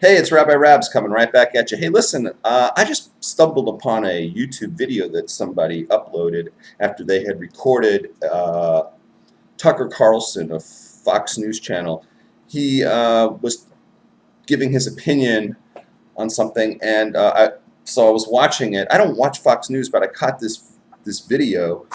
Hey, it's Rabbi Rabbs coming right back at you. Hey, listen, I just stumbled upon a YouTube video that somebody uploaded after they had recorded Tucker Carlson of Fox News Channel. He was giving his opinion on something, and so I was watching it. I don't watch Fox News, but I caught this video,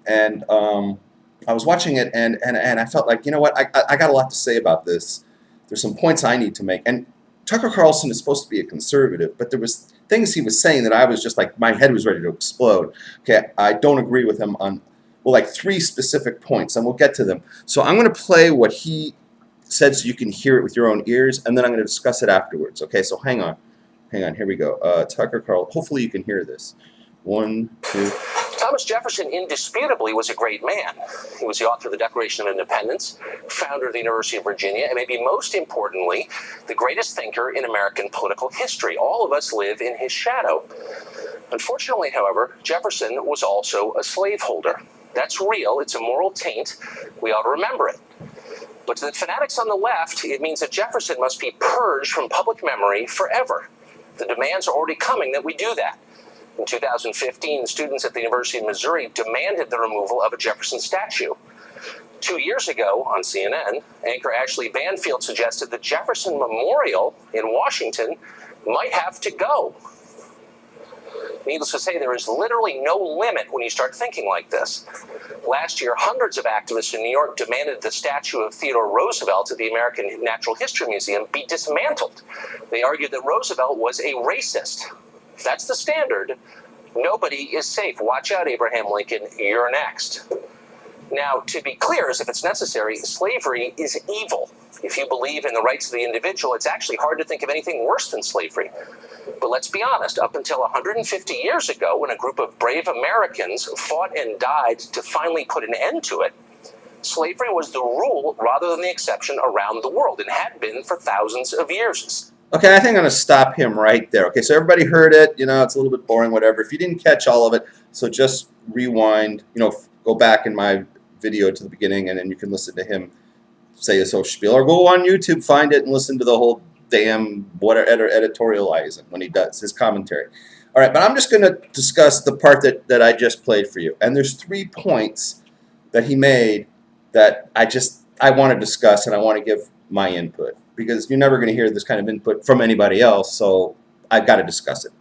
and I was watching it, and I felt like, you know what, I got a lot to say about this. There's some points I need to make, and Tucker Carlson is supposed to be a conservative, but there was things he was saying that I was just like, my head was ready to explode. Okay, I don't agree with him on, well, like 3 specific points, and we'll get to them. So I'm going to play what he said so you can hear it with your own ears, and then I'm going to discuss it afterwards. Okay, so hang on, here we go. Tucker Carlson, hopefully you can hear this. 1, 2. Thomas Jefferson indisputably was a great man. He was the author of the Declaration of Independence, founder of the University of Virginia, and maybe most importantly, the greatest thinker in American political history. All of us live in his shadow. Unfortunately, however, Jefferson was also a slaveholder. That's real. It's a moral taint. We ought to remember it. But to the fanatics on the left, it means that Jefferson must be purged from public memory forever. The demands are already coming that we do that. In 2015, students at the University of Missouri demanded the removal of a Jefferson statue. 2 years ago, on CNN, anchor Ashley Banfield suggested the Jefferson Memorial in Washington might have to go. Needless to say, there is literally no limit when you start thinking like this. Last year, hundreds of activists in New York demanded the statue of Theodore Roosevelt at the American Natural History Museum be dismantled. They argued that Roosevelt was a racist. If that's the standard, nobody is safe. Watch out, Abraham Lincoln, you're next. Now, to be clear, as if it's necessary, slavery is evil. If you believe in the rights of the individual, it's actually hard to think of anything worse than slavery. But let's be honest, up until 150 years ago, when a group of brave Americans fought and died to finally put an end to it, slavery was the rule rather than the exception around the world, and had been for thousands of years. Okay, I think I'm going to stop him right there. Okay, so everybody heard it. You know, it's a little bit boring, whatever. If you didn't catch all of it, so just rewind, you know, go back in my video to the beginning, and then you can listen to him say his whole spiel. Or go on YouTube, find it, and listen to the whole damn whatever editorializing when he does his commentary. All right, but I'm just going to discuss the part that I just played for you. And there's 3 points that he made that I want to discuss, and I want to give my input, because you're never going to hear this kind of input from anybody else, so I've got to discuss it.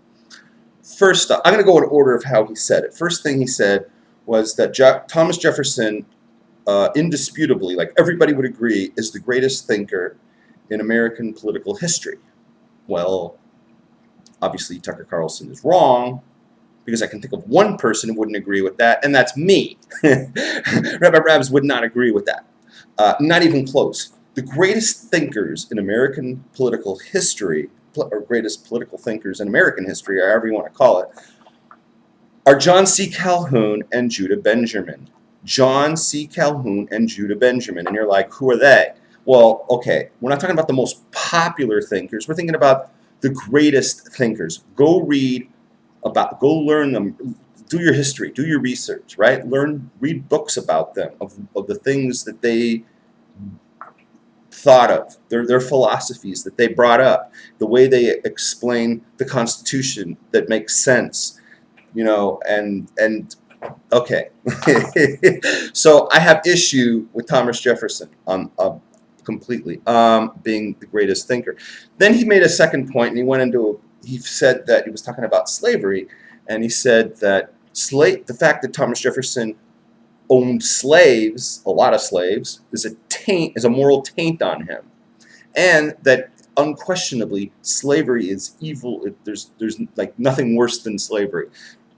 First up, I'm going to go in order of how he said it. First thing he said was that Thomas Jefferson, indisputably, like everybody would agree, is the greatest thinker in American political history. Well, obviously Tucker Carlson is wrong, because I can think of one person who wouldn't agree with that, and that's me. Rabbi Rabbs would not agree with that. Not even close. The greatest thinkers in American political history, or greatest political thinkers in American history, or however you want to call it, are John C. Calhoun and Judah Benjamin. John C. Calhoun and Judah Benjamin. And you're like, who are they? Well, okay, we're not talking about the most popular thinkers. We're thinking about the greatest thinkers. Go learn them. Do your history. Do your research, right? Read books about them, of the things that they thought of, their philosophies that they brought up, the way they explain the Constitution that makes sense, you know, and okay. So I have issue with Thomas Jefferson on completely being the greatest thinker. Then he made a second point, and he said that he was talking about slavery, and he said that the fact that Thomas Jefferson owned slaves, a lot of slaves, is a moral taint on him, and that unquestionably slavery is evil. There's like nothing worse than slavery.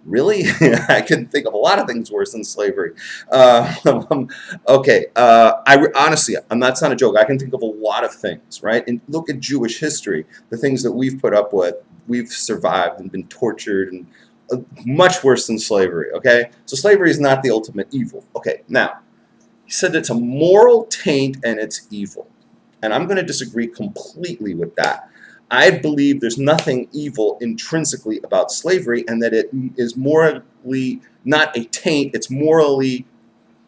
Really? I can think of a lot of things worse than slavery. Okay, honestly, that's not a joke. I can think of a lot of things, right? And look at Jewish history, the things that we've put up with. We've survived and been tortured, and much worse than slavery, okay? So slavery is not the ultimate evil. Okay, now, he said it's a moral taint and it's evil. And I'm going to disagree completely with that. I believe there's nothing evil intrinsically about slavery, and that it is morally not a taint, it's morally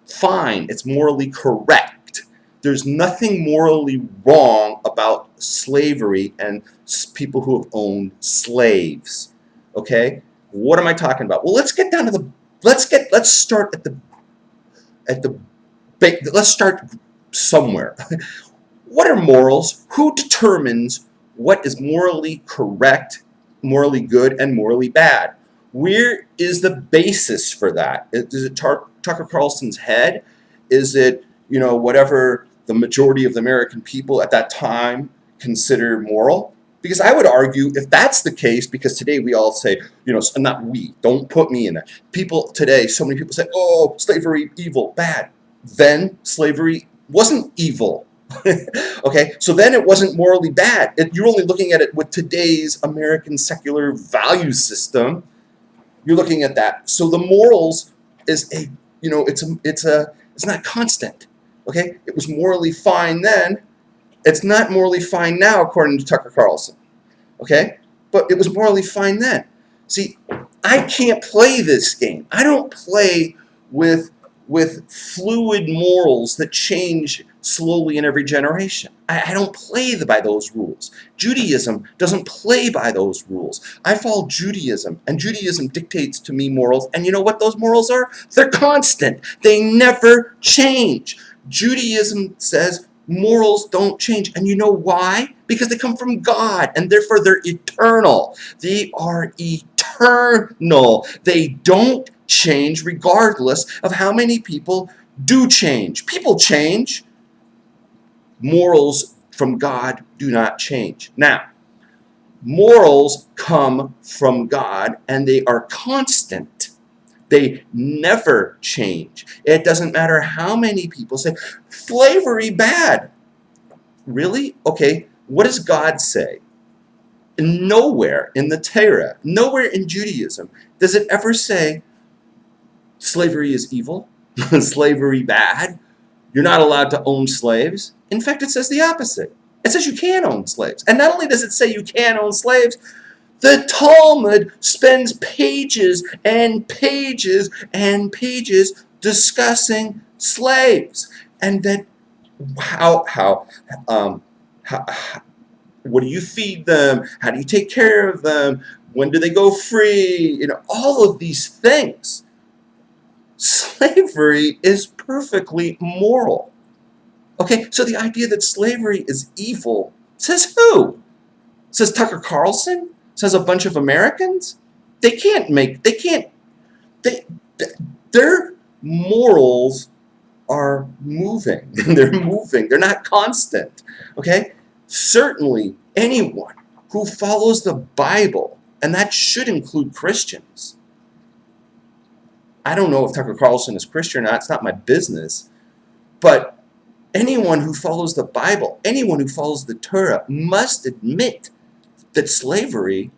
fine, it's morally correct. There's nothing morally wrong about slavery and people who have owned slaves. Okay, what am I talking about? Well, let's get down to the let's start let's start somewhere. What are morals? Who determines what is morally correct, morally good, and morally bad? Where is the basis for that? Is it Tucker Carlson's head? Is it, whatever the majority of the American people at that time consider moral? Because I would argue if that's the case, because today we all say, not we, don't put me in that. People today, so many people say, oh, slavery, evil, bad. Then slavery wasn't evil. Okay, so then it wasn't morally bad. You're only looking at it with today's American secular value system. You're looking at that. So the morals is it's not constant. Okay, it was morally fine then. It's not morally fine now, according to Tucker Carlson. Okay, but it was morally fine then. See, I can't play this game. I don't play with fluid morals that change slowly in every generation. I don't play by those rules. Judaism doesn't play by those rules. I follow Judaism, and Judaism dictates to me morals. And you know what those morals are? They're constant. They never change. Judaism says morals don't change. And you know why? Because they come from God, and therefore they're eternal. They are eternal. They don't change regardless of how many people do change. People change. Morals from God do not change. Now, morals come from God and they are constant. They never change. It doesn't matter how many people say, slavery bad. Really? Okay, what does God say? Nowhere in the Torah, nowhere in Judaism, does it ever say slavery is evil, slavery bad, you're not allowed to own slaves. In fact, it says the opposite. It says you can own slaves. And not only does it say you can own slaves, the Talmud spends pages and pages and pages discussing slaves. And then what do you feed them? How do you take care of them? When do they go free? All of these things. Slavery is perfectly moral. Okay, so the idea that slavery is evil, says who? Says Tucker Carlson? Says a bunch of Americans? Their morals are moving. They're moving. They're not constant. Okay? Certainly anyone who follows the Bible, and that should include Christians. I don't know if Tucker Carlson is Christian or not. It's not my business. But anyone who follows the Bible, anyone who follows the Torah, must admit that slavery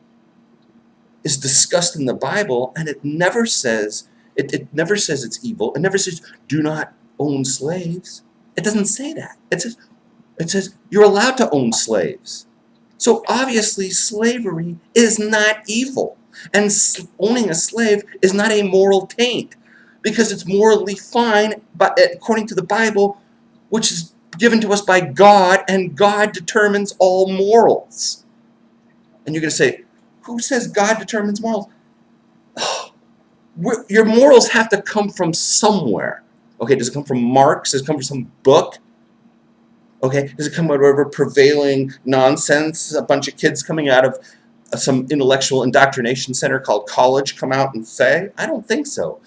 is discussed in the Bible, and it never says it's evil. It never says do not own slaves. It doesn't say that. It says you're allowed to own slaves. So obviously slavery is not evil. And owning a slave is not a moral taint, because it's morally fine, but according to the Bible, which is given to us by God, and God determines all morals. And you're going to say, who says God determines morals? Your morals have to come from somewhere. Okay, does it come from Marx? Does it come from some book? Okay, does it come out of whatever prevailing nonsense a bunch of kids coming out of some intellectual indoctrination center called college come out and say? I don't think so.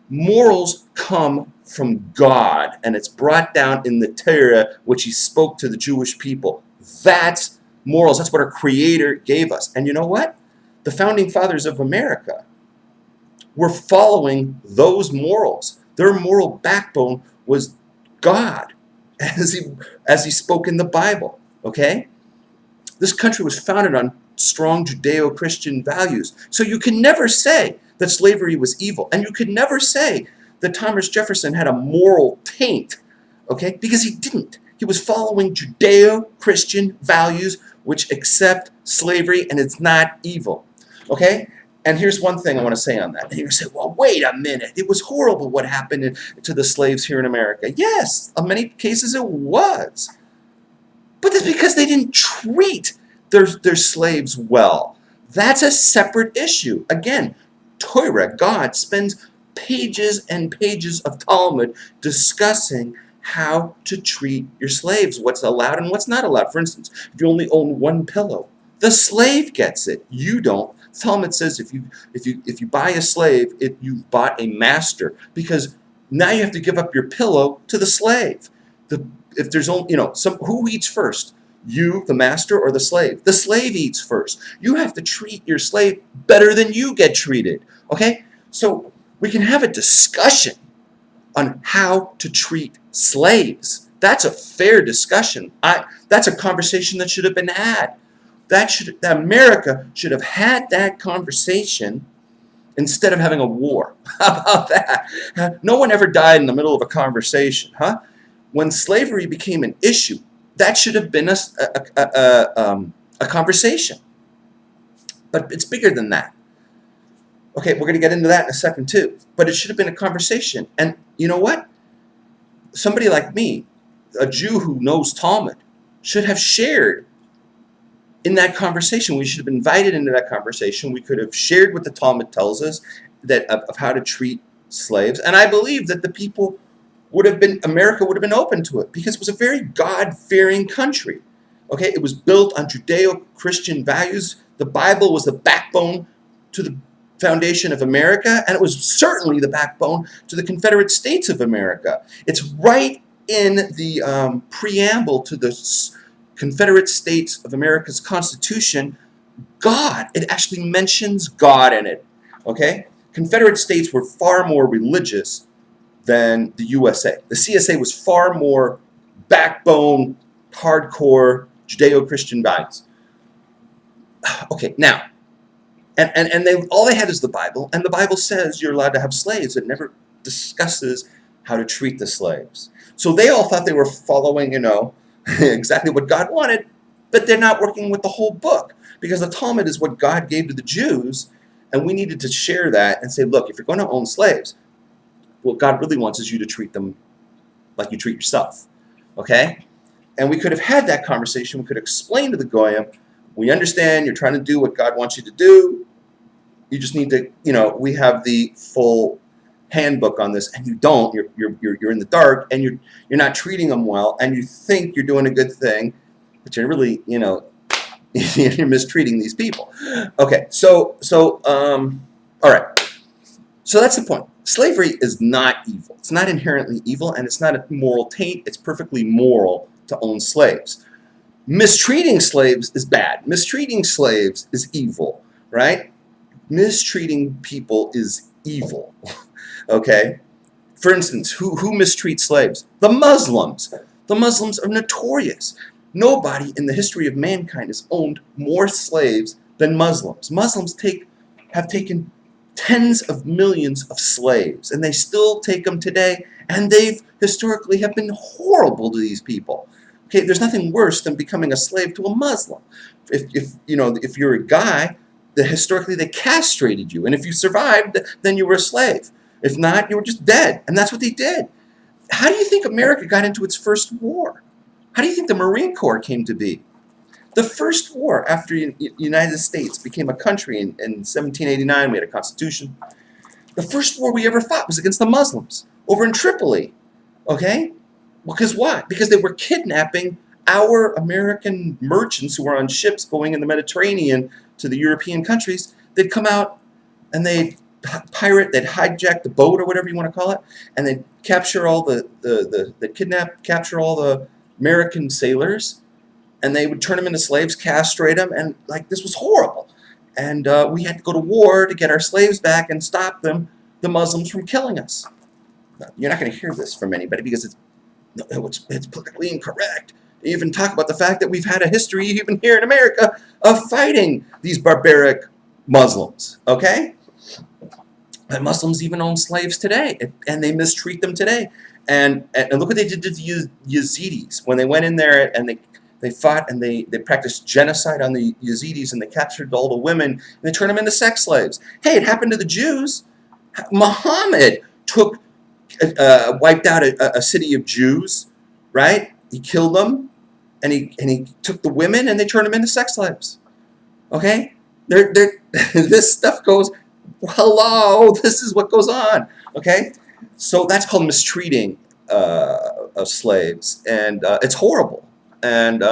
Morals come from God, and it's brought down in the Torah, which he spoke to the Jewish people. That's morals. That's what our Creator gave us. And you know what? The founding fathers of America were following those morals. Their moral backbone was God, as he spoke in the Bible. Okay? This country was founded on strong Judaeo-Christian values. So you can never say that slavery was evil. And you could never say that Thomas Jefferson had a moral taint. Okay? Because he didn't. He was following Judaeo-Christian values which accept slavery, and it's not evil. Okay? And here's one thing I want to say on that. And you're going to say, well, wait a minute. It was horrible what happened to the slaves here in America. Yes, in many cases it was. But that's because they didn't treat their slaves well. That's a separate issue. Again, Torah, God, spends pages and pages of Talmud discussing how to treat your slaves, what's allowed and what's not allowed. For instance, if you only own one pillow, the slave gets it. You don't. Talmud says if you buy a slave, you've bought a master, because now you have to give up your pillow to the slave. If there's only who eats first? You, the master, or the slave? The slave eats first. You have to treat your slave better than you get treated. Okay? So we can have a discussion on how to treat slaves. That's a fair discussion. That's a conversation that should have been had. America should have had that conversation instead of having a war. How about that? No one ever died in the middle of a conversation, huh? When slavery became an issue, that should have been a conversation. But it's bigger than that. Okay, we're going to get into that in a second too. But it should have been a conversation. And you know what? Somebody like me, a Jew who knows Talmud, should have shared in that conversation. We should have been invited into that conversation. We could have shared what the Talmud tells us of how to treat slaves. And I believe that America would have been open to it, because it was a very God-fearing country. Okay, it was built on Judeo-Christian values. The Bible was the backbone to the foundation of America, and it was certainly the backbone to the Confederate States of America. It's right in the preamble to the Confederate States of America's Constitution. It actually mentions God in it. Okay, Confederate States were far more religious than the USA. The CSA was far more backbone, hardcore, Judeo-Christian values. Okay, now, and all they had is the Bible, and the Bible says you're allowed to have slaves. It never discusses how to treat the slaves. So they all thought they were following, exactly what God wanted, but they're not working with the whole book, because the Talmud is what God gave to the Jews, and we needed to share that and say, look, if you're going to own slaves, what God really wants is you to treat them like you treat yourself, okay? And we could have had that conversation. We could explain to the Goyim, we understand you're trying to do what God wants you to do. You just need to, we have the full handbook on this, and you don't. You're in the dark, and you're not treating them well, and you think you're doing a good thing, but you're really, you're mistreating these people. Okay, so all right. So that's the point. Slavery is not evil. It's not inherently evil, and it's not a moral taint. It's perfectly moral to own slaves. Mistreating slaves is bad. Mistreating slaves is evil, right? Mistreating people is evil, okay? For instance, who mistreats slaves? The Muslims. The Muslims are notorious. Nobody in the history of mankind has owned more slaves than Muslims. Muslims have taken tens of millions of slaves, and they still take them today, and they've historically have been horrible to these people. Okay, there's nothing worse than becoming a slave to a Muslim. If you're a guy, historically they castrated you, and if you survived, then you were a slave. If not, you were just dead, and that's what they did. How do you think America got into its first war? How do you think the Marine Corps came to be? The first war after the United States became a country in 1789, we had a constitution. The first war we ever fought was against the Muslims over in Tripoli. Okay? Because why? Because they were kidnapping our American merchants who were on ships going in the Mediterranean to the European countries. They'd come out and they'd hijack the boat, or whatever you want to call it, and they'd capture all capture all the American sailors, and they would turn them into slaves, castrate them, and this was horrible. And we had to go to war to get our slaves back and stop the Muslims from killing us. Now, you're not going to hear this from anybody, because it's politically incorrect to even talk about the fact that we've had a history, even here in America, of fighting these barbaric Muslims, okay? And Muslims even own slaves today, and they mistreat them today. And look what they did to the Yazidis when they went in there and they fought and they practiced genocide on the Yazidis, and they captured all the women and they turned them into sex slaves. Hey, it happened to the Jews. Muhammad wiped out a city of Jews, right? He killed them, and he took the women and they turned them into sex slaves. Okay, this stuff goes. Hello, this is what goes on. Okay, so that's called mistreating of slaves, and it's horrible, and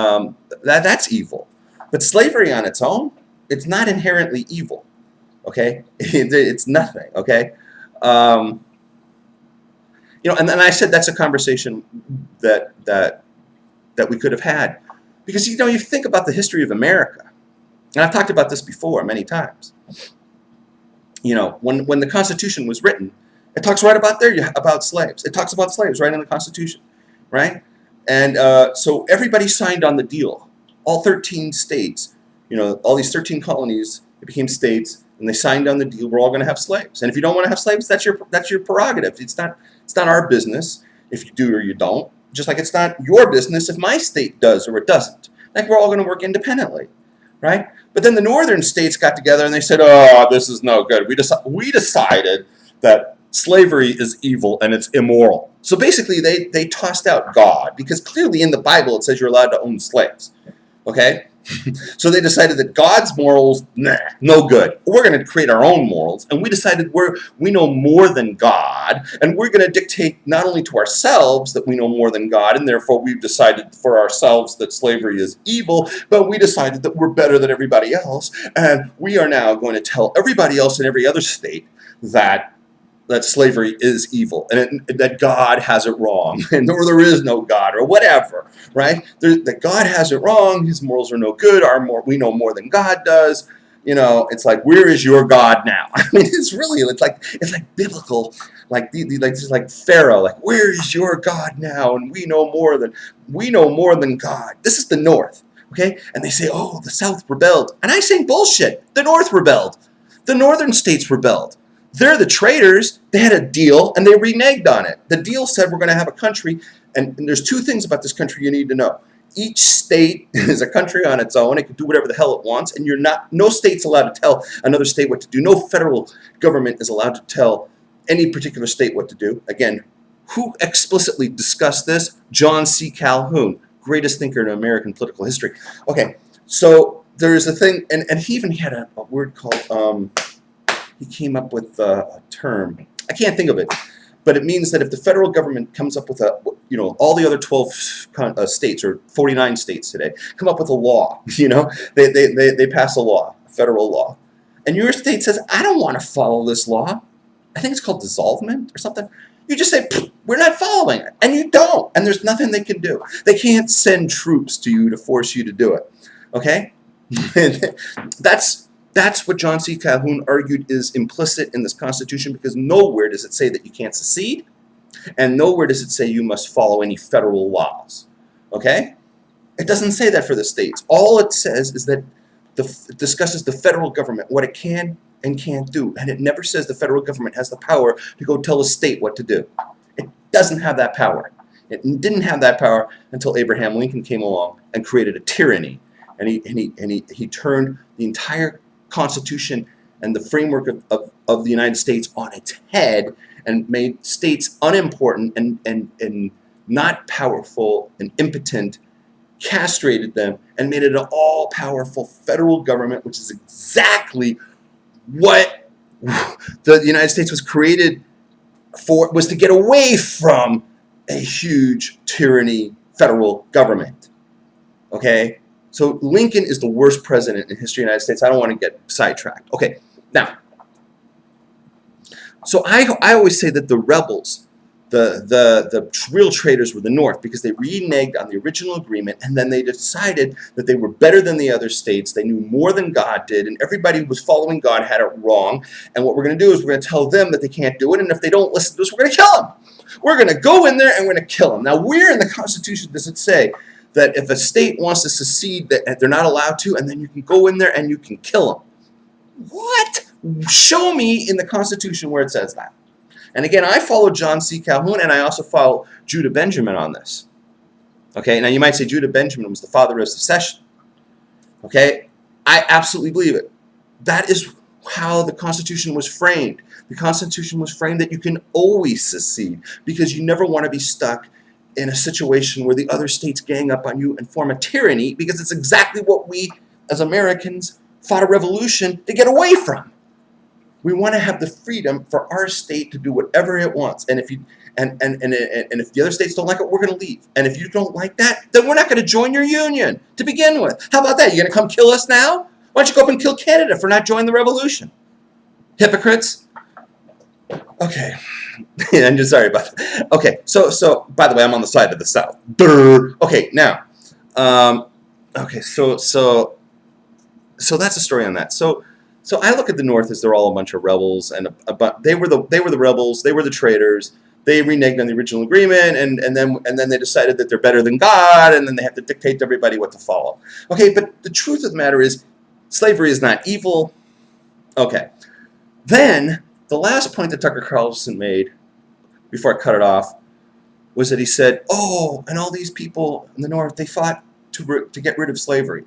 that's evil. But slavery on its own, it's not inherently evil. Okay, it's nothing. Okay, and I said that's a conversation that we could have had, because you think about the history of America, and I've talked about this before many times. When the Constitution was written, it talks right about slaves. It talks about slaves right in the Constitution, right? And so everybody signed on the deal. All 13 states, all these 13 colonies, it became states, and they signed on the deal. We're all going to have slaves. And if you don't want to have slaves, that's your prerogative. It's not our business if you do or you don't. Just like it's not your business if my state does or it doesn't. Like, we're all going to work independently, right? But then the northern states got together and they said, "Oh, this is no good. We decided that slavery is evil and it's immoral." So basically, they tossed out God, because clearly in the Bible it says you're allowed to own slaves. Okay? So they decided that God's morals, no good. We're going to create our own morals, and we decided we know more than God, and we're going to dictate not only to ourselves that we know more than God, and therefore we've decided for ourselves that slavery is evil, but we decided that we're better than everybody else, and we are now going to tell everybody else in every other state that slavery is evil, and that God has it wrong, or there is no God, or whatever, right? That God has it wrong, his morals are no good, we know more than God does. It's like, where is your God now? I mean, it's like biblical, like Pharaoh, like, where is your God now? And we know more than God. This is the North, okay? And they say, oh, the South rebelled, and I say bullshit. The North rebelled. The northern states rebelled. They're the traitors. They had a deal, and they reneged on it. The deal said we're going to have a country, and there's two things about this country you need to know. Each state is a country on its own. It can do whatever the hell it wants, and no state's allowed to tell another state what to do. No federal government is allowed to tell any particular state what to do. Again, who explicitly discussed this? John C. Calhoun, greatest thinker in American political history. Okay, so there's a thing, and he even had a word called... he came up with a term. I can't think of it, but it means that if the federal government comes up with all the other 12 states, or 49 states today, come up with a law, they pass a law, a federal law, and your state says, I don't want to follow this law. I think it's called dissolvement or something. You just say, we're not following it, and you don't, and there's nothing they can do. They can't send troops to you to force you to do it, okay? That's what John C. Calhoun argued is implicit in this Constitution, because nowhere does it say that you can't secede, and nowhere does it say you must follow any federal laws. Okay? It doesn't say that for the states. All it says is that it discusses the federal government, what it can and can't do, and it never says the federal government has the power to go tell a state what to do. It doesn't have that power. It didn't have that power until Abraham Lincoln came along and created a tyranny, and he turned the entire Constitution and the framework of the United States on its head, and made states unimportant and not powerful and impotent, castrated them, and made it an all-powerful federal government, which is exactly what the United States was created for, was to get away from a huge tyranny federal government. Okay? So Lincoln is the worst president in history of the United States. I don't want to get sidetracked. Okay, now, so I always say that the rebels, the real traitors, were the North, because they reneged on the original agreement, and then they decided that they were better than the other states. They knew more than God did, and everybody who was following God had it wrong. And what we're going to do is we're going to tell them that they can't do it, and if they don't listen to us, we're going to kill them. We're going to go in there and we're going to kill them. Now, where in the Constitution does it say that if a state wants to secede, that they're not allowed to, and then you can go in there and you can kill them? What? Show me in the Constitution where it says that. And again, I follow John C. Calhoun, and I also follow Judah Benjamin on this. Okay, now you might say Judah Benjamin was the father of secession. Okay, I absolutely believe it. That is how the Constitution was framed. The Constitution was framed that you can always secede, because you never want to be stuck in a situation where the other states gang up on you and form a tyranny, because it's exactly what we as Americans fought a revolution to get away from. We want to have the freedom for our state to do whatever it wants. And if you and if the other states don't like it, we're going to leave. And if you don't like that, then we're not going to join your union to begin with. How about that? You're going to come kill us now? Why don't you go up and kill Canada for not joining the revolution? Hypocrites. Okay. I'm just sorry about that. Okay, so by the way, I'm on the side of the South. Brr. Okay, now, okay, so that's a story on that. So I look at the North as they're all a bunch of rebels, and they were the rebels, they were the traitors. They reneged on the original agreement, and then they decided that they're better than God, and then they have to dictate to everybody what to follow. Okay, but the truth of the matter is, slavery is not evil. Okay, then the last point that Tucker Carlson made, before I cut it off, was that he said, oh, and all these people in the North, they fought to get rid of slavery.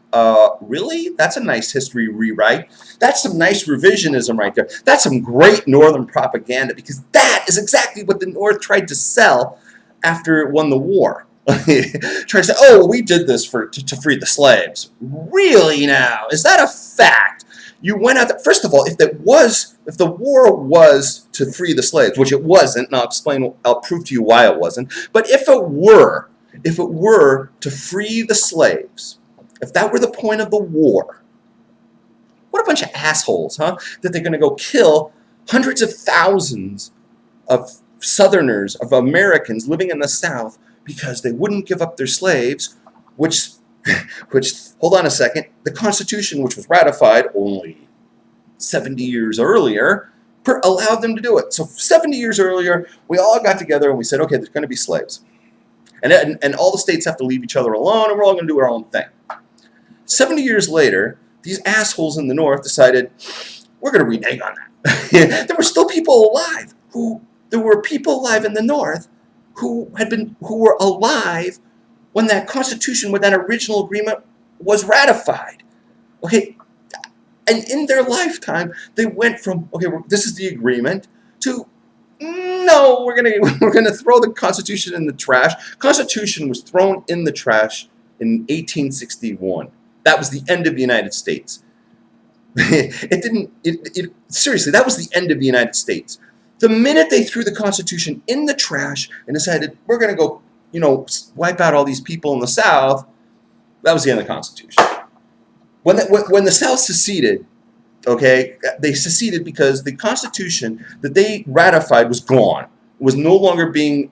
Really? That's a nice history rewrite. That's some nice revisionism right there. That's some great Northern propaganda, because that is exactly what the North tried to sell after it won the war. Tried to say, oh, we did this to free the slaves. Really now? Is that a fact? You went out there, first of all, if the war was to free the slaves, which it wasn't, and I'll prove to you why it wasn't, but if it were to free the slaves, if that were the point of the war, what a bunch of assholes, huh? That they're going to go kill hundreds of thousands of Southerners, of Americans living in the South, because they wouldn't give up their slaves, which, hold on a second, the Constitution, which was ratified only 70 years earlier, allowed them to do it. So 70 years earlier, we all got together and we said, okay, there's going to be slaves. And all the states have to leave each other alone, and we're all going to do our own thing. 70 years later, these assholes in the North decided, we're going to renege on that. There were still people alive there were people alive in the North who were alive when that Constitution, when that original agreement was ratified. Okay, and in their lifetime, they went from, okay, this is the agreement, to, no, we're gonna throw the Constitution in the trash. Constitution was thrown in the trash in 1861. That was the end of the United States. Seriously, that was the end of the United States. The minute they threw the Constitution in the trash and decided, we're going to go, wipe out all these people in the South, that was the end of the Constitution. When the South seceded, okay, they seceded because the Constitution that they ratified was gone. It was no longer being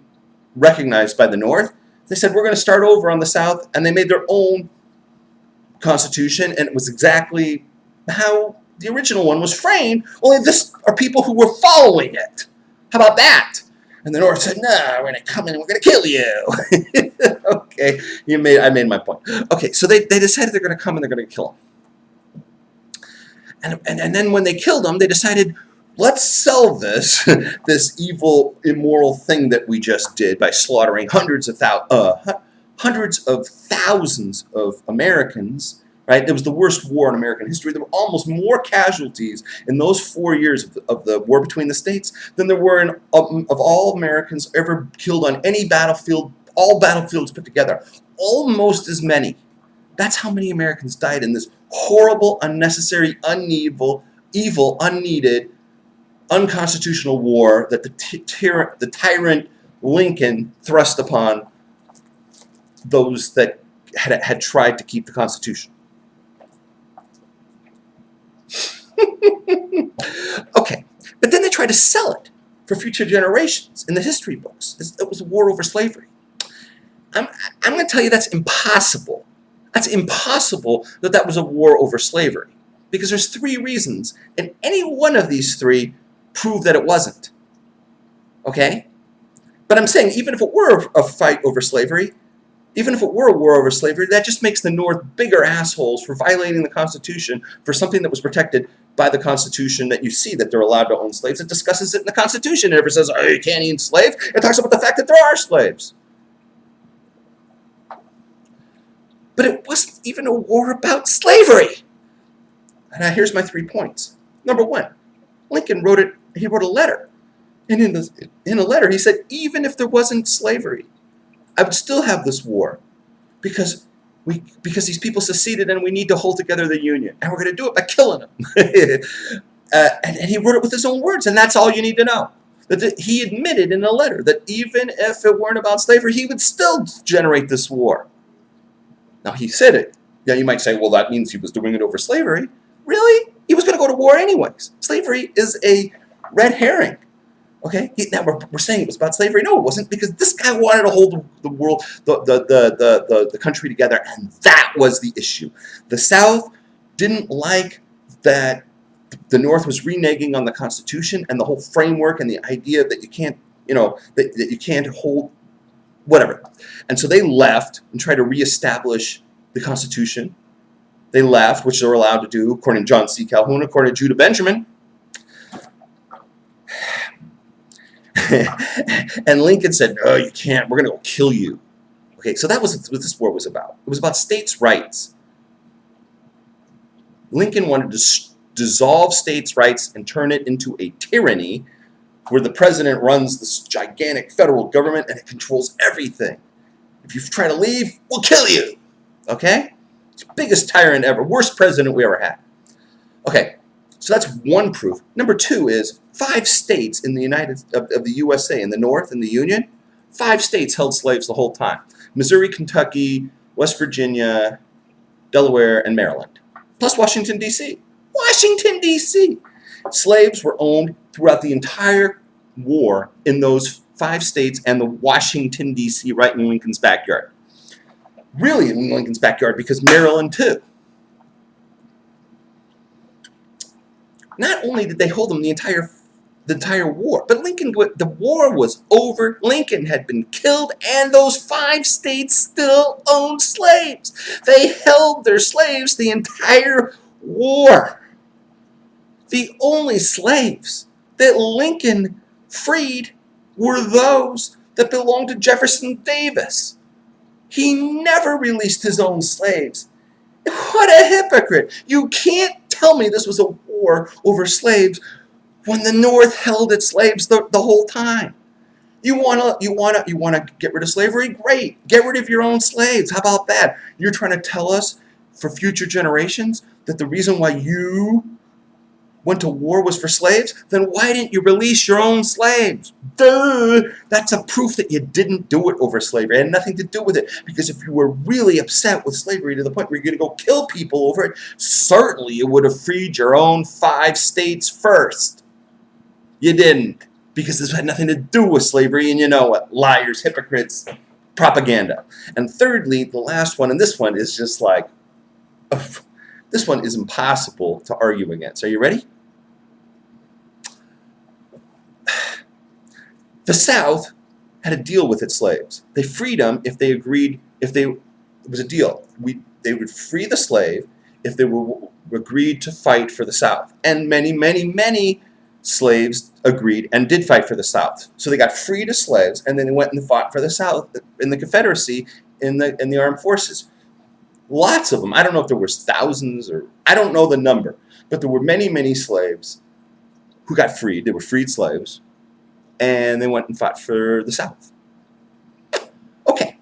recognized by the North. They said, we're going to start over on the South, and they made their own Constitution, and it was exactly how the original one was framed, only this are people who were following it. How about that? And the North said, no, we're going to come in and we're going to kill you. Okay, I made my point. Okay, so they decided they're going to come and they're going to kill him. And then when they killed him, they decided, let's sell this evil, immoral thing that we just did by slaughtering hundreds of thousands of Americans. Right? It was the worst war in American history. There were almost more casualties in those 4 years of the war between the states than there were of all Americans ever killed on any battlefield, all battlefields put together. Almost as many. That's how many Americans died in this horrible, unnecessary, evil, unneeded, unconstitutional war that the tyrant Lincoln thrust upon those that had tried to keep the Constitution. Okay, but then they tried to sell it for future generations in the history books. It was a war over slavery. I'm going to tell you that's impossible. That's impossible that was a war over slavery, because there's 3 reasons, and any one of these 3 prove that it wasn't. Okay? But I'm saying even if it were a fight over slavery, even if it were a war over slavery, that just makes the North bigger assholes for violating the Constitution for something that was protected by the Constitution, that you see that they're allowed to own slaves. It discusses it in the Constitution. It never says, oh, you can't own slaves. It talks about the fact that there are slaves. But it wasn't even a war about slavery. And now here's my 3 points. Number 1, Lincoln wrote a letter. And in a letter he said, even if there wasn't slavery, I would still have this war because these people seceded and we need to hold together the Union. And we're going to do it by killing them. And he wrote it with his own words, and that's all you need to know. That he admitted in a letter that even if it weren't about slavery, he would still generate this war. Now, he said it. Now, you might say, well, that means he was doing it over slavery. Really? He was going to go to war anyways. Slavery is a red herring. Okay? Now, we're saying it was about slavery. No, it wasn't, because this guy wanted to hold the world, the country together, and that was the issue. The South didn't like that the North was reneging on the Constitution and the whole framework and the idea that you can't, that you can't hold whatever. And so they left and tried to reestablish the Constitution. They left, which they're allowed to do, according to John C. Calhoun, according to Judah Benjamin. And Lincoln said, no, you can't. We're going to go kill you. Okay, so that was what this war was about. It was about states' rights. Lincoln wanted to dissolve states' rights and turn it into a tyranny where the president runs this gigantic federal government and it controls everything. If you try to leave, we'll kill you. Okay? It's the biggest tyrant ever. Worst president we ever had. Okay, so that's one proof. Number two is 5 states in the of the USA, in the North, in the Union, 5 states held slaves the whole time. Missouri, Kentucky, West Virginia, Delaware, and Maryland. Plus Washington, D.C. Washington, D.C. Slaves were owned throughout the entire war in those 5 states and the Washington, D.C., right in Lincoln's backyard. Really in Lincoln's backyard, because Maryland too. Not only did they hold them the entire war, but the war was over. Lincoln had been killed, and those 5 states still owned slaves. They held their slaves the entire war. The only slaves that Lincoln freed were those that belonged to Jefferson Davis. He never released his own slaves. What a hypocrite. You can't tell me this was a war over slaves when the North held its slaves the whole time. You wanna get rid of slavery? Great. Get rid of your own slaves. How about that? You're trying to tell us for future generations that the reason why you went to war was for slaves? Then why didn't you release your own slaves? Duh! That's a proof that you didn't do it over slavery. It had nothing to do with it. Because if you were really upset with slavery to the point where you're going to go kill people over it, certainly you would have freed your own 5 states first. You didn't. Because this had nothing to do with slavery, and you know what? Liars, hypocrites, propaganda. And thirdly, the last one, and this one is just like, this one is impossible to argue against. Are you ready? The South had a deal with its slaves. They freed them if they agreed, it was a deal. They would free the slave if they agreed to fight for the South. And many, many, many slaves agreed and did fight for the South. So they got freed as slaves, and then they went and fought for the South in the Confederacy in the armed forces. Lots of them. I don't know if there was thousands, or I don't know the number, but there were many, many slaves who got freed. They were freed slaves, and they went and fought for the South. Okay.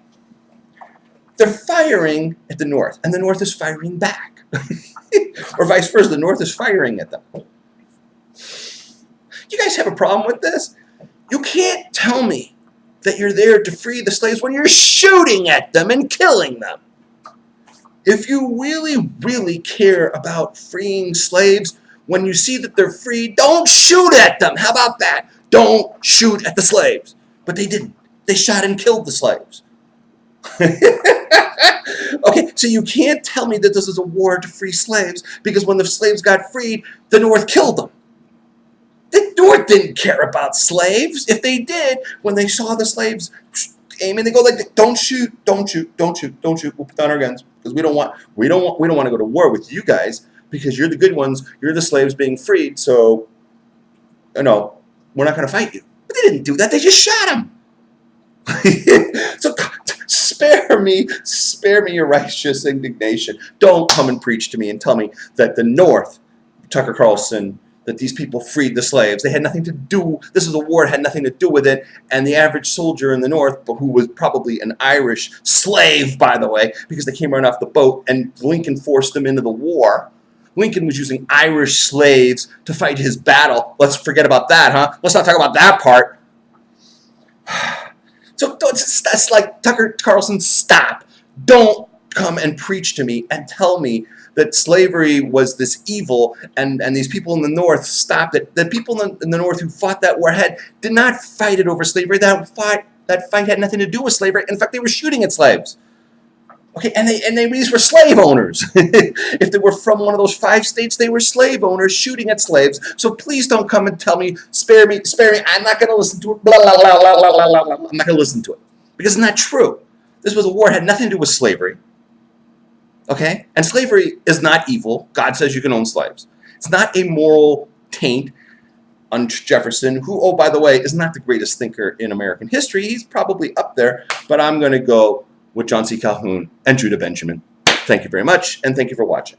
They're firing at the North, and the North is firing back. Or vice versa, the North is firing at them. You guys have a problem with this? You can't tell me that you're there to free the slaves when you're shooting at them and killing them. If you really, really care about freeing slaves, when you see that they're free, don't shoot at them. How about that? Don't shoot at the slaves. But they didn't. They shot and killed the slaves. Okay, so you can't tell me that this is a war to free slaves, because when the slaves got freed, the North killed them. The North didn't care about slaves. If they did, when they saw the slaves aiming, they go like, "Don't shoot, don't shoot, don't shoot, don't shoot. We'll put down our guns because we don't want to go to war with you guys because you're the good ones. You're the slaves being freed. So, no, we're not going to fight you." But they didn't do that. They just shot them. So spare me your righteous indignation. Don't come and preach to me and tell me that the North, Tucker Carlson, that these people freed the slaves. They had nothing to do, this is a war, it had nothing to do with it, and the average soldier in the North, who was probably an Irish slave, by the way, because they came right off the boat, and Lincoln forced them into the war. Lincoln was using Irish slaves to fight his battle. Let's forget about that, huh? Let's not talk about that part. So that's like, Tucker Carlson, stop. Don't come and preach to me and tell me that slavery was this evil and these people in the North stopped it. The people in the North who fought that war did not fight it over slavery. That fight had nothing to do with slavery. In fact, they were shooting at slaves. Okay, and these were slave owners. If they were from one of those 5 states, they were slave owners shooting at slaves. So please don't come and tell me, spare me. I'm not going to listen to it. Blah, blah, blah, blah, blah, blah, blah. I'm not going to listen to it. Because it's not true. This was a war, it had nothing to do with slavery. Okay? And slavery is not evil. God says you can own slaves. It's not a moral taint on Jefferson, who, oh, by the way, is not the greatest thinker in American history. He's probably up there, but I'm going to go with John C. Calhoun and Judah Benjamin. Thank you very much, and thank you for watching.